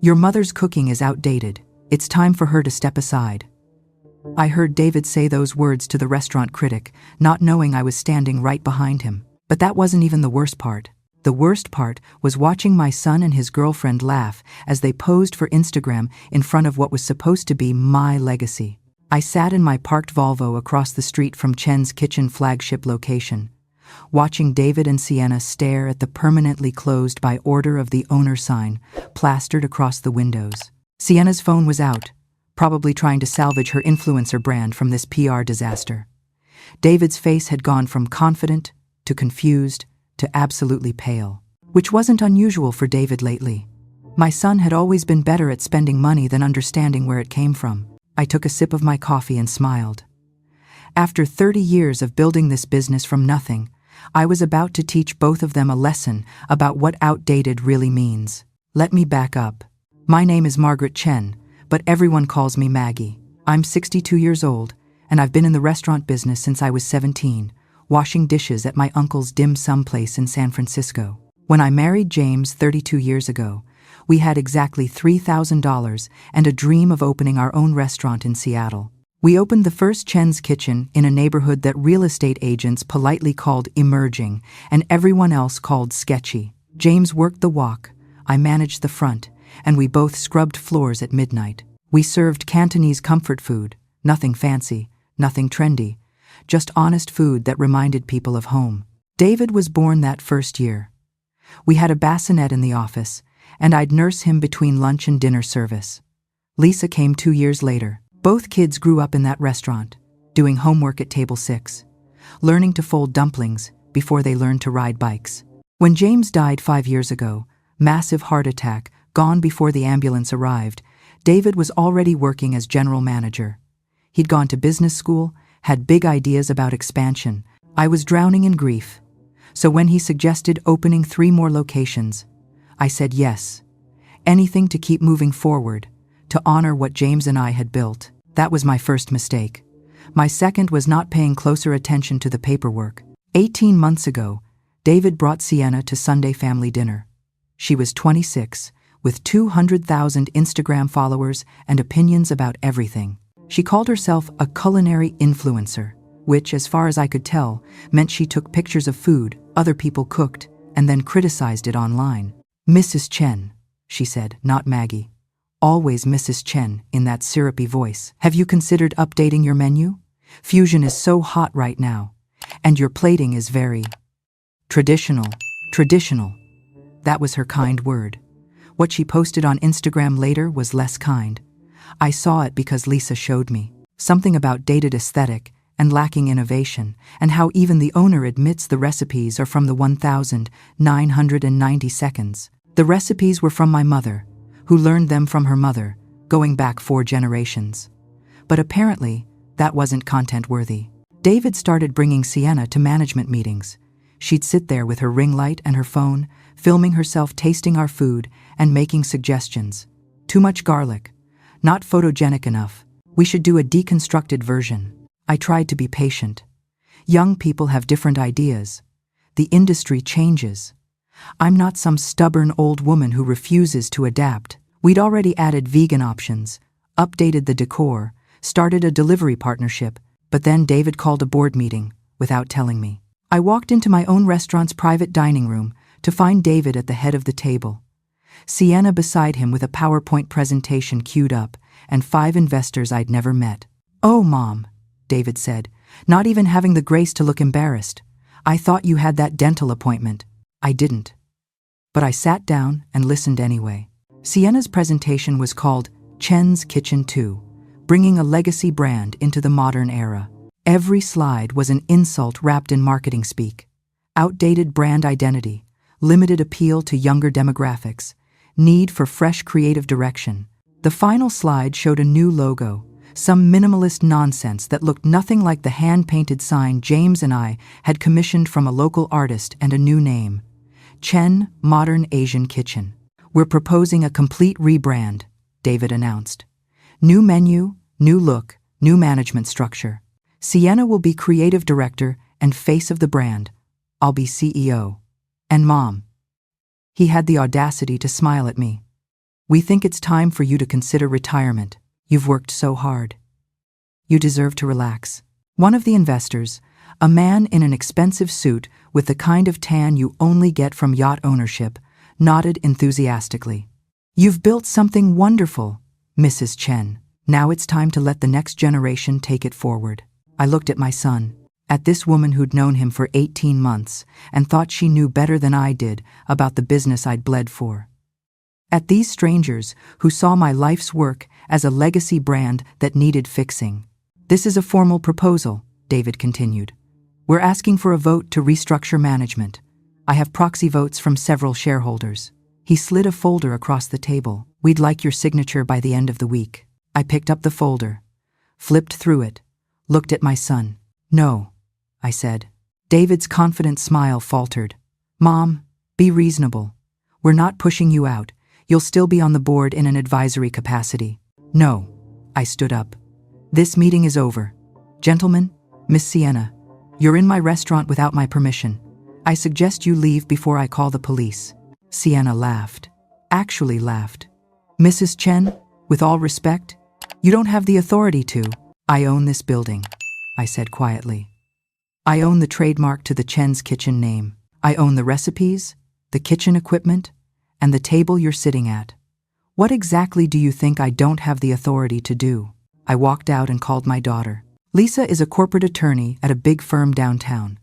"Your mother's cooking is outdated. It's time for her to step aside." I heard David say those words to the restaurant critic, not knowing I was standing right behind him. But that wasn't even the worst part. The worst part was watching my son and his girlfriend laugh as they posed for Instagram in front of what was supposed to be my legacy. I sat in my parked Volvo across the street from Chen's Kitchen flagship location, watching David and Sienna stare at the permanently closed by order of the owner sign plastered across the windows. Sienna's phone was out, probably trying to salvage her influencer brand from this PR disaster. David's face had gone from confident to confused to absolutely pale, which wasn't unusual for David lately. My son had always been better at spending money than understanding where it came from. I took a sip of my coffee and smiled. After 30 years of building this business from nothing, I was about to teach both of them a lesson about what outdated really means. Let me back up. My name is Margaret Chen, but everyone calls me Maggie. I'm 62 years old, and I've been in the restaurant business since I was 17, washing dishes at my uncle's dim sum place in San Francisco. When I married James 32 years ago, we had exactly $3,000 and a dream of opening our own restaurant in Seattle. We opened the first Chen's Kitchen in a neighborhood that real estate agents politely called emerging and everyone else called sketchy. James worked the walk, I managed the front, and we both scrubbed floors at midnight. We served Cantonese comfort food, nothing fancy, nothing trendy, just honest food that reminded people of home. David was born that first year. We had a bassinet in the office, and I'd nurse him between lunch and dinner service. Lisa came 2 years later. Both kids grew up in that restaurant, doing homework at table 6, learning to fold dumplings before they learned to ride bikes. When James died 5 years ago, massive heart attack, gone before the ambulance arrived, David was already working as general manager. He'd gone to business school, had big ideas about expansion. I was drowning in grief. So when he suggested opening 3 more locations, I said yes. Anything to keep moving forward, to honor what James and I had built. That was my first mistake. My second was not paying closer attention to the paperwork. 18 months ago, David brought Sienna to Sunday family dinner. She was 26, with 200,000 Instagram followers and opinions about everything. She called herself a culinary influencer, which, as far as I could tell, meant she took pictures of food other people cooked and then criticized it online. "Mrs. Chen," she said, not Maggie. Always Mrs. Chen in that syrupy voice. "Have you considered updating your menu? Fusion is so hot right now, and your plating is very traditional." Traditional. That was her kind word. What she posted on Instagram later was less kind. I saw it because Lisa showed me. Something about dated aesthetic and lacking innovation, and how even the owner admits the recipes are from the 1990 seconds. The recipes were from my mother, who learned them from her mother, going back 4 generations. But apparently, that wasn't content-worthy. David started bringing Sienna to management meetings. She'd sit there with her ring light and her phone, filming herself tasting our food and making suggestions. "Too much garlic. Not photogenic enough. We should do a deconstructed version." I tried to be patient. Young people have different ideas. The industry changes. I'm not some stubborn old woman who refuses to adapt. We'd already added vegan options, updated the decor, started a delivery partnership, but then David called a board meeting without telling me. I walked into my own restaurant's private dining room to find David at the head of the table. Sienna beside him with a PowerPoint presentation queued up, and 5 investors I'd never met. "Oh, Mom," David said, not even having the grace to look embarrassed. "I thought you had that dental appointment." I didn't. But I sat down and listened anyway. Sienna's presentation was called Chen's Kitchen 2, bringing a legacy brand into the modern era. Every slide was an insult wrapped in marketing speak. Outdated brand identity, limited appeal to younger demographics, need for fresh creative direction. The final slide showed a new logo, some minimalist nonsense that looked nothing like the hand-painted sign James and I had commissioned from a local artist, and a new name: Chen Modern Asian Kitchen. "We're proposing a complete rebrand," David announced. "New menu, new look, new management structure. Sienna will be creative director and face of the brand. I'll be CEO. And Mom." He had the audacity to smile at me. We think it's time for you to consider retirement. You've worked so hard. You deserve to relax." One of the investors, a man in an expensive suit with the kind of tan you only get from yacht ownership, nodded enthusiastically. "You've built something wonderful, Mrs. Chen. Now it's time to let the next generation take it forward." I looked at my son, at this woman who'd known him for 18 months and thought she knew better than I did about the business I'd bled for. At these strangers who saw my life's work as a legacy brand that needed fixing. "This is a formal proposal," David continued. "We're asking for a vote to restructure management. I have proxy votes from several shareholders." He slid a folder across the table. "We'd like your signature by the end of the week." I picked up the folder, flipped through it, looked at my son. "No," I said. David's confident smile faltered. "Mom, be reasonable. We're not pushing you out. You'll still be on the board in an advisory capacity." "No." I stood up. "This meeting is over. Gentlemen, Miss Sienna, you're in my restaurant without my permission. I suggest you leave before I call the police." Sienna laughed. Actually laughed. "Mrs. Chen, with all respect, you don't have the authority to." "I own this building," I said quietly. "I own the trademark to the Chen's Kitchen name. I own the recipes, the kitchen equipment, and the table you're sitting at. What exactly do you think I don't have the authority to do?" I walked out and called my daughter. Lisa is a corporate attorney at a big firm downtown.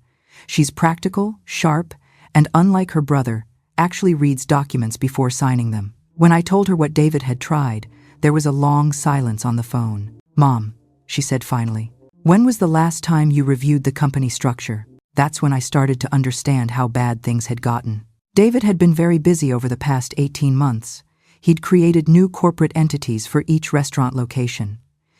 She's practical, sharp, and unlike her brother, actually reads documents before signing them. When I told her what David had tried, there was a long silence on the phone. "Mom," she said finally, "when was the last time you reviewed the company structure?" That's when I started to understand how bad things had gotten. David had been very busy over the past 18 months. He'd created new corporate entities for each restaurant location.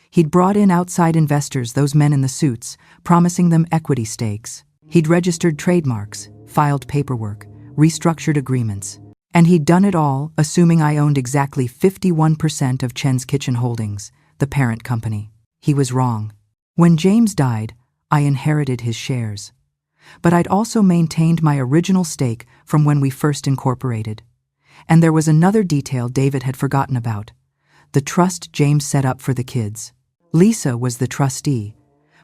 He'd brought in outside investors, those men in the suits, promising them equity stakes. He'd registered trademarks, filed paperwork, restructured agreements. And he'd done it all, assuming I owned exactly 51% of Chen's Kitchen Holdings, the parent company. He was wrong. When James died, I inherited his shares. But I'd also maintained my original stake from when we first incorporated. And there was another detail David had forgotten about: the trust James set up for the kids. Lisa was the trustee,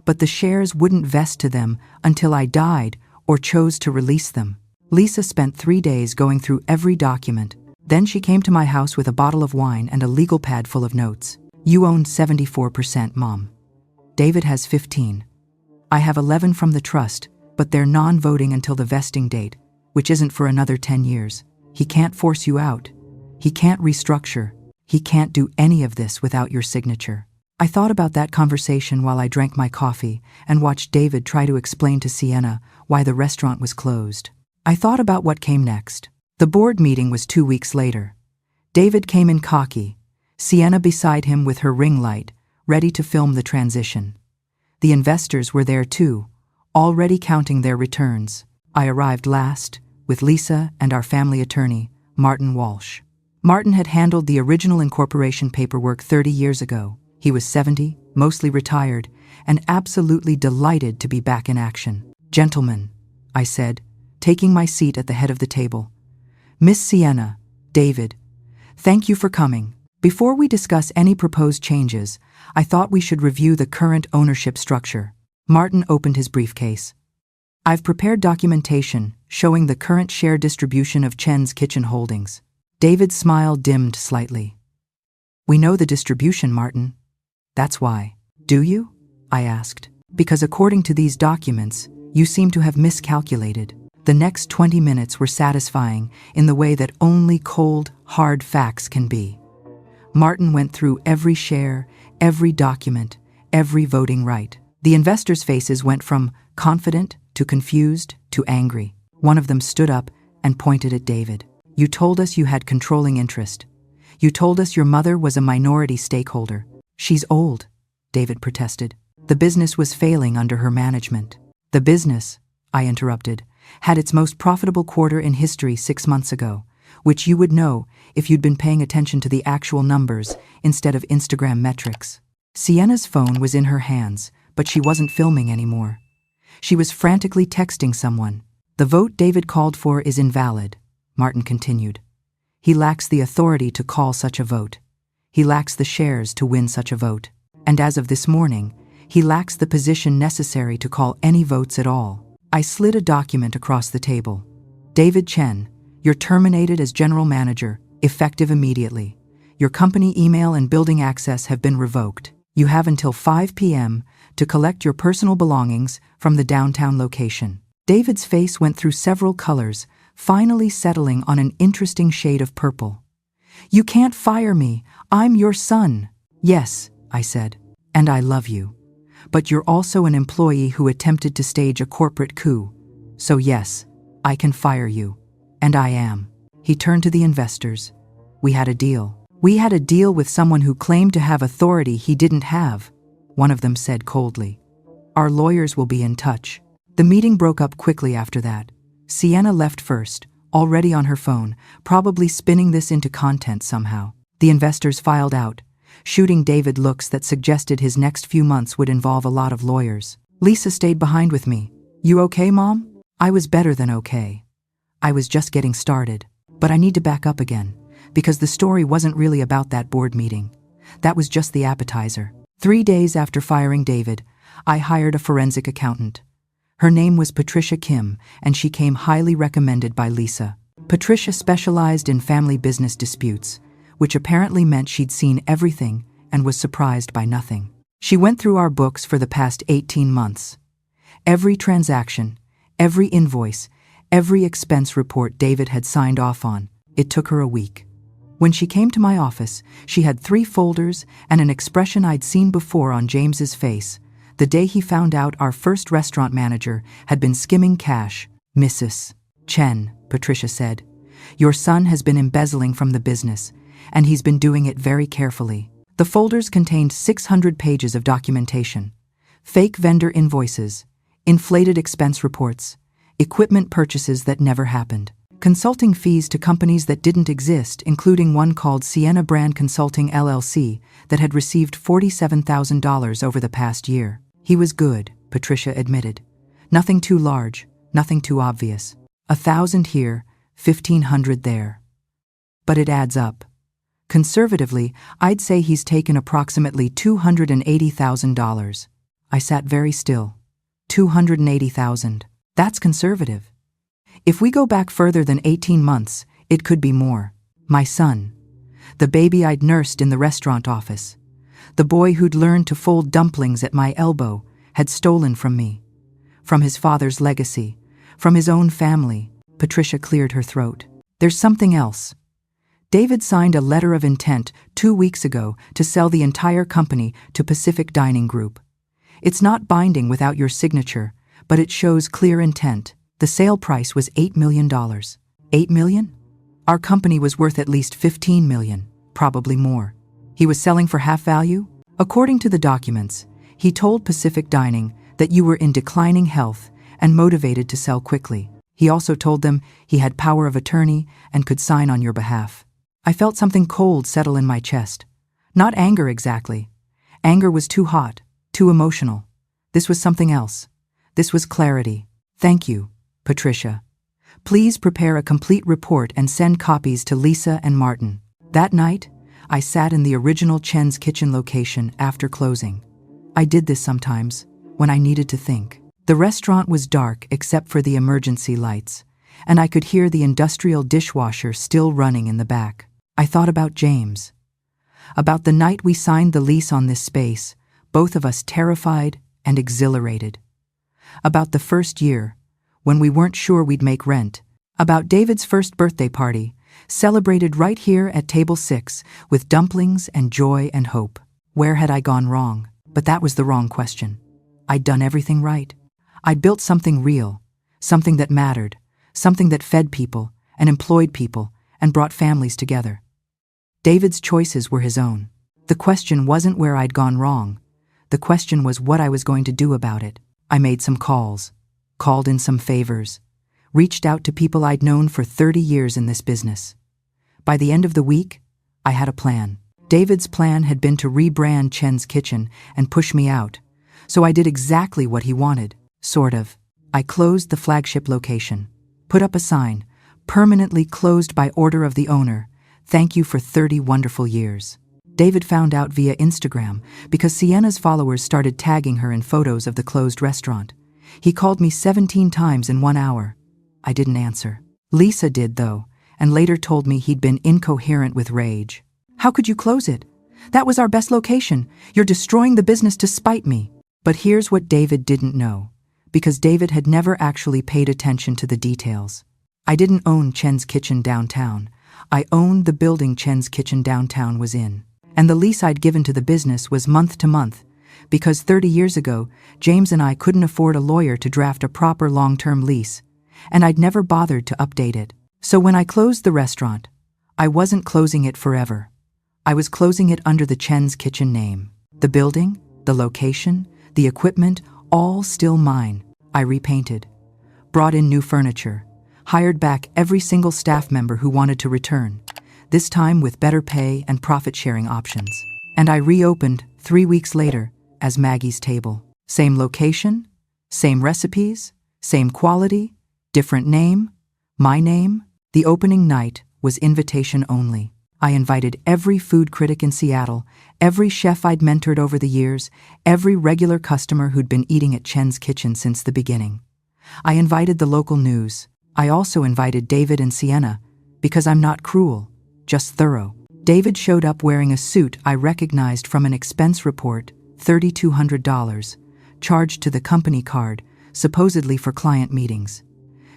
but the shares wouldn't vest to them until I died or chose to release them. Lisa spent 3 days going through every document. Then she came to my house with a bottle of wine and a legal pad full of notes. "You own 74%, Mom. David has 15. I have 11 from the trust, but they're non-voting until the vesting date, which isn't for another 10 years. He can't force you out. He can't restructure. He can't do any of this without your signature." I thought about that conversation while I drank my coffee and watched David try to explain to Sienna why the restaurant was closed. I thought about what came next. The board meeting was 2 weeks later. David came in cocky, Sienna beside him with her ring light, ready to film the transition. The investors were there too, already counting their returns. I arrived last, with Lisa and our family attorney, Martin Walsh. Martin had handled the original incorporation paperwork 30 years ago. He was 70, mostly retired, and absolutely delighted to be back in action. "Gentlemen," I said, taking my seat at the head of the table. "Miss Sienna, David, thank you for coming. Before we discuss any proposed changes, I thought we should review the current ownership structure." Martin opened his briefcase. "I've prepared documentation showing the current share distribution of Chen's Kitchen Holdings." David's smile dimmed slightly. "We know the distribution, Martin. That's why." "Do you?" I asked. "Because according to these documents, you seem to have miscalculated." The next 20 minutes were satisfying in the way that only cold, hard facts can be. Martin went through every share, every document, every voting right. The investors' faces went from confident to confused to angry. One of them stood up and pointed at David. "You told us you had controlling interest. You told us your mother was a minority stakeholder." "She's old," David protested. "The business was failing under her management." "The business," I interrupted, "had its most profitable quarter in history 6 months ago, which you would know if you'd been paying attention to the actual numbers instead of Instagram metrics." Sienna's phone was in her hands, but she wasn't filming anymore. She was frantically texting someone. "The vote David called for is invalid," Martin continued. He lacks the authority to call such a vote. He lacks the shares to win such a vote. And as of this morning, he lacks the position necessary to call any votes at all. I slid a document across the table. David Chen, you're terminated as general manager, effective immediately. Your company email and building access have been revoked. You have until 5 p.m. to collect your personal belongings from the downtown location. David's face went through several colors, finally settling on an interesting shade of purple. You can't fire me. I'm your son. Yes, I said, and I love you. But you're also an employee who attempted to stage a corporate coup. So yes, I can fire you. And I am. He turned to the investors. We had a deal. We had a deal with someone who claimed to have authority he didn't have, one of them said coldly. Our lawyers will be in touch. The meeting broke up quickly after that. Sienna left first, already on her phone, probably spinning this into content somehow. The investors filed out, shooting David looks that suggested his next few months would involve a lot of lawyers. Lisa stayed behind with me. You okay, Mom? I was better than okay. I was just getting started. But I need to back up again, because the story wasn't really about that board meeting. That was just the appetizer. 3 days after firing David, I hired a forensic accountant. Her name was Patricia Kim, and she came highly recommended by Lisa. Patricia specialized in family business disputes, which apparently meant she'd seen everything and was surprised by nothing. She went through our books for the past 18 months. Every transaction, every invoice, every expense report David had signed off on, it took her a week. When she came to my office, she had 3 folders and an expression I'd seen before on James's face, the day he found out our first restaurant manager had been skimming cash. Mrs. Chen, Patricia said, your son has been embezzling from the business, and he's been doing it very carefully. The folders contained 600 pages of documentation, fake vendor invoices, inflated expense reports, equipment purchases that never happened, consulting fees to companies that didn't exist, including one called Sienna Brand Consulting LLC that had received $47,000 over the past year. He was good, Patricia admitted. Nothing too large, nothing too obvious. 1,000 here, 1,500 there. But it adds up. Conservatively, I'd say he's taken approximately $280,000. I sat very still. 280,000. That's conservative. If we go back further than 18 months, it could be more. My son. The baby I'd nursed in the restaurant office. The boy who'd learned to fold dumplings at my elbow had stolen from me. From his father's legacy. From his own family. Patricia cleared her throat. There's something else. David signed a letter of intent 2 weeks ago to sell the entire company to Pacific Dining Group. It's not binding without your signature, but it shows clear intent. The sale price was $8 million. $8 million? Our company was worth at least $15 million, probably more. He was selling for half value? According to the documents, he told Pacific Dining that you were in declining health and motivated to sell quickly. He also told them he had power of attorney and could sign on your behalf. I felt something cold settle in my chest. Not anger exactly. Anger was too hot, too emotional. This was something else. This was clarity. Thank you, Patricia. Please prepare a complete report and send copies to Lisa and Martin. That night, I sat in the original Chen's Kitchen location after closing. I did this sometimes, when I needed to think. The restaurant was dark except for the emergency lights, and I could hear the industrial dishwasher still running in the back. I thought about James. About the night we signed the lease on this space, both of us terrified and exhilarated. About the first year, when we weren't sure we'd make rent. About David's first birthday party, celebrated right here at table 6 with dumplings and joy and hope. Where had I gone wrong? But that was the wrong question. I'd done everything right. I'd built something real, something that mattered, something that fed people and employed people and brought families together. David's choices were his own. The question wasn't where I'd gone wrong. The question was what I was going to do about it. I made some calls, called in some favors, reached out to people I'd known for 30 years in this business. By the end of the week, I had a plan. David's plan had been to rebrand Chen's Kitchen and push me out, so I did exactly what he wanted, sort of. I closed the flagship location, put up a sign, permanently closed by order of the owner, Thank you for 30 wonderful years. David found out via Instagram because Sienna's followers started tagging her in photos of the closed restaurant. He called me 17 times in 1 hour. I didn't answer. Lisa did, though, and later told me he'd been incoherent with rage. How could you close it? That was our best location. You're destroying the business to spite me. But here's what David didn't know, because David had never actually paid attention to the details. I didn't own Chen's Kitchen downtown. I owned the building Chen's Kitchen downtown was in. And the lease I'd given to the business was month to month, because 30 years ago, James and I couldn't afford a lawyer to draft a proper long-term lease, and I'd never bothered to update it. So when I closed the restaurant, I wasn't closing it forever. I was closing it under the Chen's Kitchen name. The building, the location, the equipment, all still mine. I repainted, brought in new furniture, hired back every single staff member who wanted to return, this time with better pay and profit-sharing options. And I reopened 3 weeks later as Maggie's Table. Same location, same recipes, same quality, different name, my name. The opening night was invitation only. I invited every food critic in Seattle, every chef I'd mentored over the years, every regular customer who'd been eating at Chen's Kitchen since the beginning. I invited the local news. I also invited David and Sienna, because I'm not cruel, just thorough. David showed up wearing a suit I recognized from an expense report, $3,200, charged to the company card, supposedly for client meetings.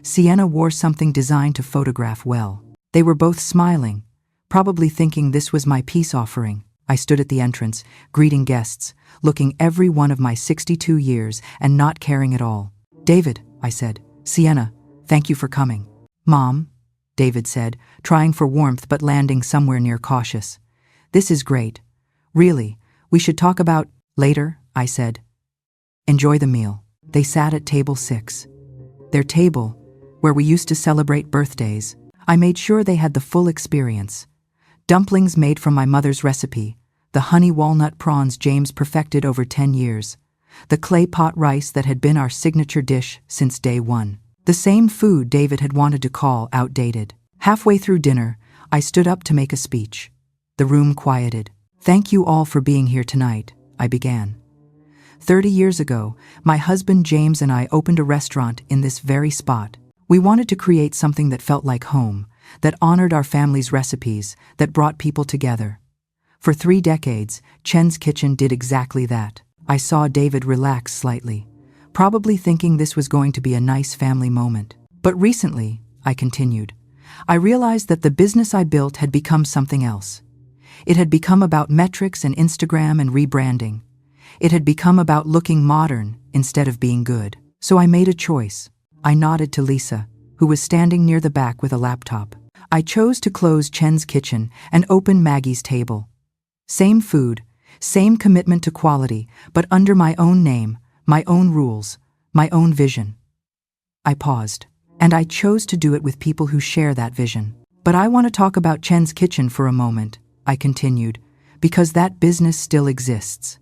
Sienna wore something designed to photograph well. They were both smiling, probably thinking this was my peace offering. I stood at the entrance, greeting guests, looking every one of my 62 years and not caring at all. David, I said. Sienna, thank you for coming. Mom, David said, trying for warmth but landing somewhere near cautious. This is great. Really, we should talk about later, I said. Enjoy the meal. They sat at table 6. Their table, where we used to celebrate birthdays. I made sure they had the full experience. Dumplings made from my mother's recipe, the honey walnut prawns James perfected over 10 years, the clay pot rice that had been our signature dish since day one. The same food David had wanted to call outdated. Halfway through dinner, I stood up to make a speech. The room quieted. Thank you all for being here tonight, I began. 30 years ago, my husband James and I opened a restaurant in this very spot. We wanted to create something that felt like home, that honored our family's recipes, that brought people together. For 3 decades, Chen's Kitchen did exactly that. I saw David relax slightly, probably thinking this was going to be a nice family moment. But recently, I continued, I realized that the business I built had become something else. It had become about metrics and Instagram and rebranding. It had become about looking modern instead of being good. So I made a choice. I nodded to Lisa, who was standing near the back with a laptop. I chose to close Chen's Kitchen and open Maggie's Table. Same food, same commitment to quality, but under my own name, my own rules, my own vision. I paused, and I chose to do it with people who share that vision. But I want to talk about Chen's Kitchen for a moment, I continued, because that business still exists.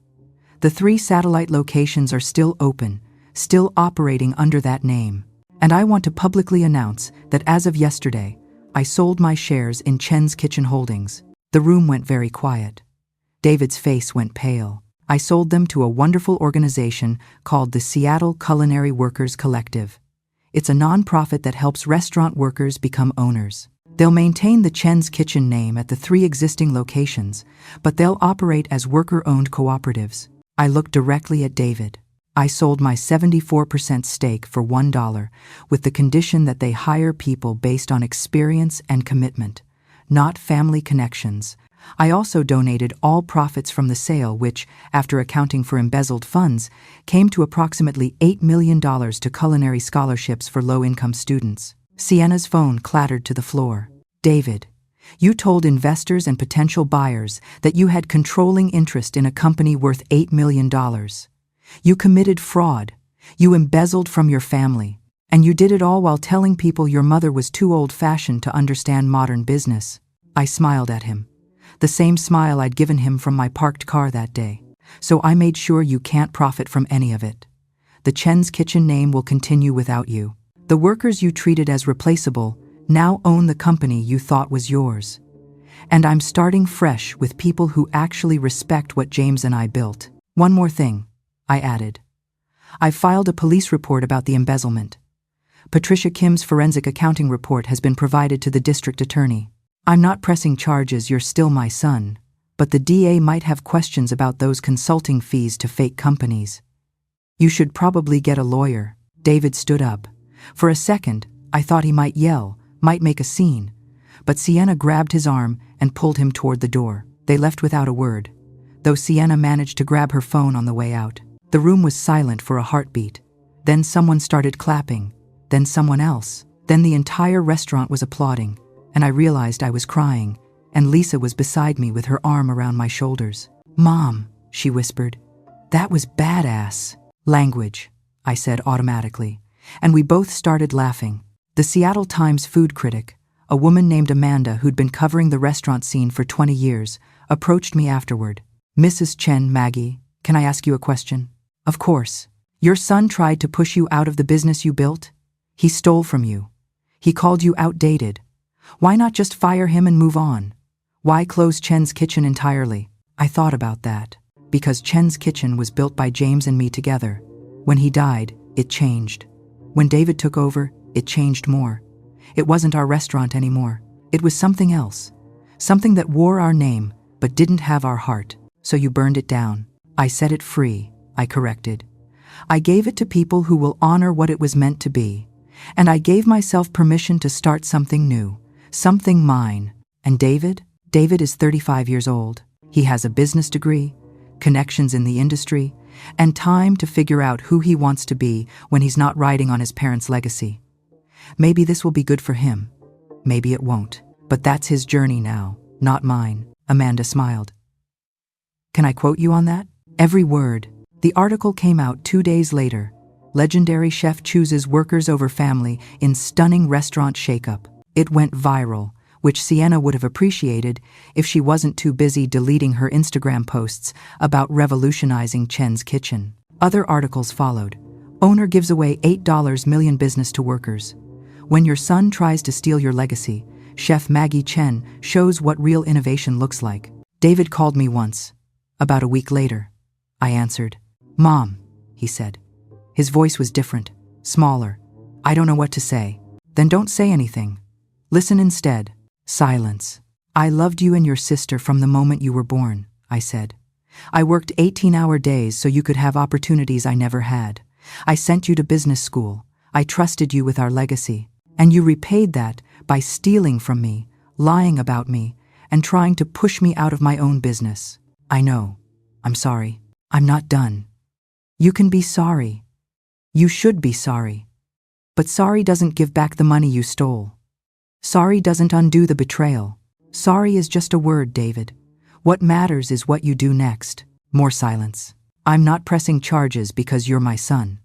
The 3 satellite locations are still open, still operating under that name. And I want to publicly announce that as of yesterday, I sold my shares in Chen's Kitchen Holdings. The room went very quiet. David's face went pale. I sold them to a wonderful organization called the Seattle Culinary Workers Collective. It's a nonprofit that helps restaurant workers become owners. They'll maintain the Chen's Kitchen name at the 3 existing locations, but they'll operate as worker-owned cooperatives. I looked directly at David. I sold my 74% stake for $1 with the condition that they hire people based on experience and commitment, not family connections. I also donated all profits from the sale, which, after accounting for embezzled funds, came to approximately $8 million to culinary scholarships for low-income students. Sienna's phone clattered to the floor. David, you told investors and potential buyers that you had controlling interest in a company worth $8 million. You committed fraud, you embezzled from your family, and you did it all while telling people your mother was too old-fashioned to understand modern business. I smiled at him, the same smile I'd given him from my parked car that day. So I made sure you can't profit from any of it. The Chen's Kitchen name will continue without you. The workers you treated as replaceable now own the company you thought was yours. And I'm starting fresh with people who actually respect what James and I built. One more thing, I added. I've filed a police report about the embezzlement. Patricia Kim's forensic accounting report has been provided to the district attorney. I'm not pressing charges, you're still my son, but the DA might have questions about those consulting fees to fake companies. You should probably get a lawyer. David stood up. For a second, I thought he might yell, might make a scene, but Sienna grabbed his arm and pulled him toward the door. They left without a word, though Sienna managed to grab her phone on the way out. The room was silent for a heartbeat. Then someone started clapping, then someone else. Then the entire restaurant was applauding, and I realized I was crying, and Lisa was beside me with her arm around my shoulders. "Mom," she whispered, "that was badass." "Language," I said automatically, and we both started laughing. The Seattle Times food critic, a woman named Amanda who'd been covering the restaurant scene for 20 years, approached me afterward. "Mrs. Chen, Maggie, can I ask you a question?" "Of course. Your son tried to push you out of the business you built? He stole from you. He called you outdated. Why not just fire him and move on? Why close Chen's Kitchen entirely?" I thought about that, because Chen's Kitchen was built by James and me together. When he died, it changed. When David took over, it changed more. It wasn't our restaurant anymore. It was something else. Something that wore our name, but didn't have our heart. "So you burned it down." "I set it free," I corrected. "I gave it to people who will honor what it was meant to be. And I gave myself permission to start something new, something mine." "And David?" "David is 35 years old. He has a business degree, connections in the industry, and time to figure out who he wants to be when he's not riding on his parents' legacy. Maybe this will be good for him. Maybe it won't. But that's his journey now, not mine." Amanda smiled. "Can I quote you on that?" "Every word." The article came out 2 days later. Legendary chef chooses workers over family in stunning restaurant shakeup. It went viral, which Sienna would have appreciated if she wasn't too busy deleting her Instagram posts about revolutionizing Chen's Kitchen. Other articles followed. Owner gives away $8 million business to workers. When your son tries to steal your legacy, Chef Maggie Chen shows what real innovation looks like. David called me once. About a week later. I answered. "Mom," he said. His voice was different, smaller. "I don't know what to say." "Then don't say anything. Listen instead." Silence. "I loved you and your sister from the moment you were born," I said. "I worked 18-hour days so you could have opportunities I never had. I sent you to business school. I trusted you with our legacy. And you repaid that by stealing from me, lying about me, and trying to push me out of my own business. I know. I'm sorry. I'm not done." "You can be sorry. You should be sorry. But sorry doesn't give back the money you stole. Sorry doesn't undo the betrayal. Sorry is just a word, David. What matters is what you do next." More silence. "I'm not pressing charges because you're my son.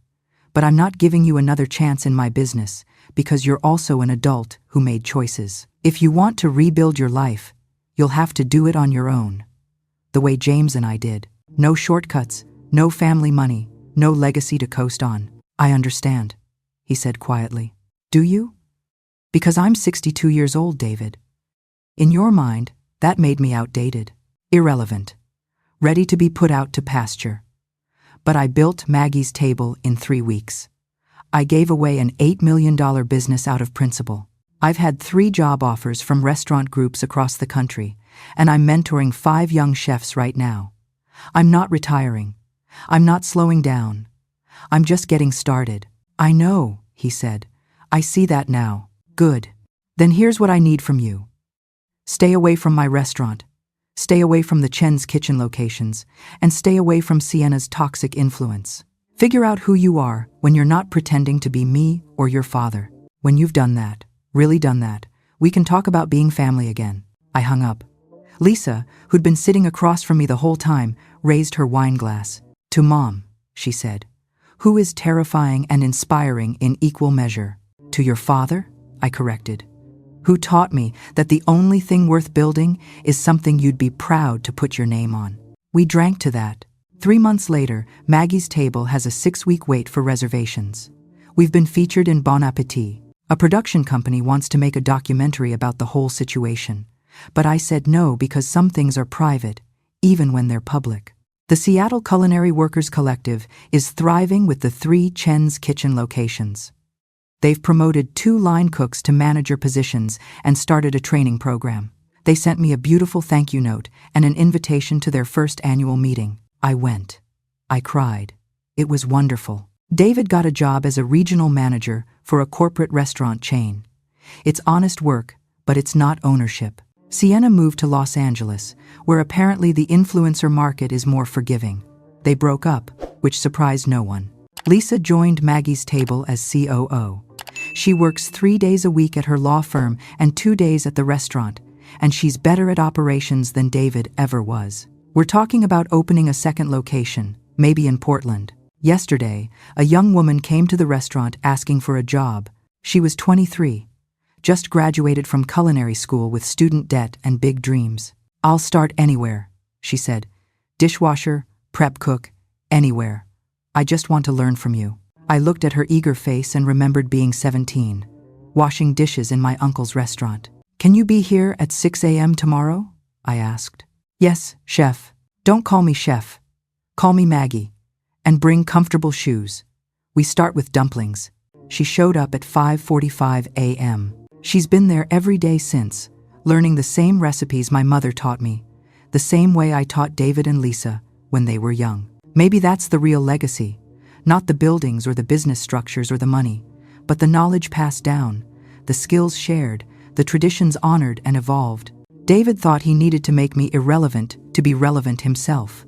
But I'm not giving you another chance in my business because you're also an adult who made choices. If you want to rebuild your life, you'll have to do it on your own. The way James and I did. No shortcuts, no family money, no legacy to coast on." "I understand," he said quietly. "Do you?" "Because I'm 62 years old, David. In your mind, that made me outdated, irrelevant, ready to be put out to pasture. But I built Maggie's Table in 3 weeks. I gave away an $8 million business out of principle. I've had 3 job offers from restaurant groups across the country, and I'm mentoring 5 young chefs right now. I'm not retiring. I'm not slowing down. I'm just getting started." "I know," he said. "I see that now." "Good. Then here's what I need from you. Stay away from my restaurant. Stay away from the Chen's Kitchen locations, and stay away from Sienna's toxic influence. Figure out who you are when you're not pretending to be me or your father. When you've done that, really done that, we can talk about being family again." I hung up. Lisa, who'd been sitting across from me the whole time, raised her wine glass. "To Mom," she said, "who is terrifying and inspiring in equal measure." "To your father," I corrected, "who taught me that the only thing worth building is something you'd be proud to put your name on." We drank to that. 3 months later, Maggie's Table has a 6-week wait for reservations. We've been featured in Bon Appetit. A production company wants to make a documentary about the whole situation. But I said no because some things are private, even when they're public. The Seattle Culinary Workers Collective is thriving with the 3 Chen's Kitchen locations. They've promoted 2 line cooks to manager positions and started a training program. They sent me a beautiful thank you note and an invitation to their first annual meeting. I went. I cried. It was wonderful. David got a job as a regional manager for a corporate restaurant chain. It's honest work, but it's not ownership. Sienna moved to Los Angeles, where apparently the influencer market is more forgiving. They broke up, which surprised no one. Lisa joined Maggie's table as COO. She works 3 days a week at her law firm and 2 days at the restaurant, and she's better at operations than David ever was. We're talking about opening a second location, maybe in Portland. Yesterday, a young woman came to the restaurant asking for a job. She was 23. Just graduated from culinary school with student debt and big dreams. "I'll start anywhere," she said. "Dishwasher, prep cook, anywhere. I just want to learn from you." I looked at her eager face and remembered being 17, washing dishes in my uncle's restaurant. "Can you be here at 6 a.m. tomorrow?" I asked. "Yes, chef. Don't call me chef. Call me Maggie. And bring comfortable shoes. We start with dumplings." She showed up at 5:45 a.m. She's been there every day since, learning the same recipes my mother taught me, the same way I taught David and Lisa when they were young. Maybe that's the real legacy, not the buildings or the business structures or the money, but the knowledge passed down, the skills shared, the traditions honored and evolved. David thought he needed to make me irrelevant to be relevant himself.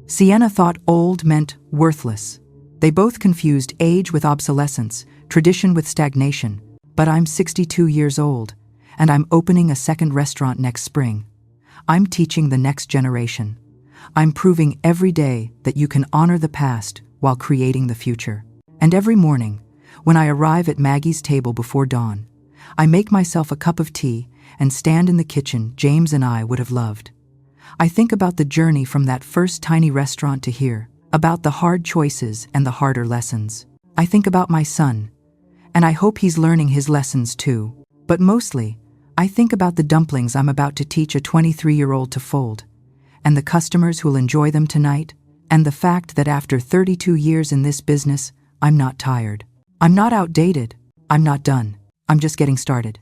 Sienna thought old meant worthless. They both confused age with obsolescence, tradition with stagnation. But I'm 62 years old, and I'm opening a second restaurant next spring. I'm teaching the next generation. I'm proving every day that you can honor the past while creating the future. And every morning, when I arrive at Maggie's table before dawn, I make myself a cup of tea and stand in the kitchen James and I would have loved. I think about the journey from that first tiny restaurant to here, about the hard choices and the harder lessons. I think about my son, and I hope he's learning his lessons too. But mostly, I think about the dumplings I'm about to teach a 23-year-old to fold, and the customers who'll enjoy them tonight, and the fact that after 32 years in this business, I'm not tired. I'm not outdated. I'm not done. I'm just getting started.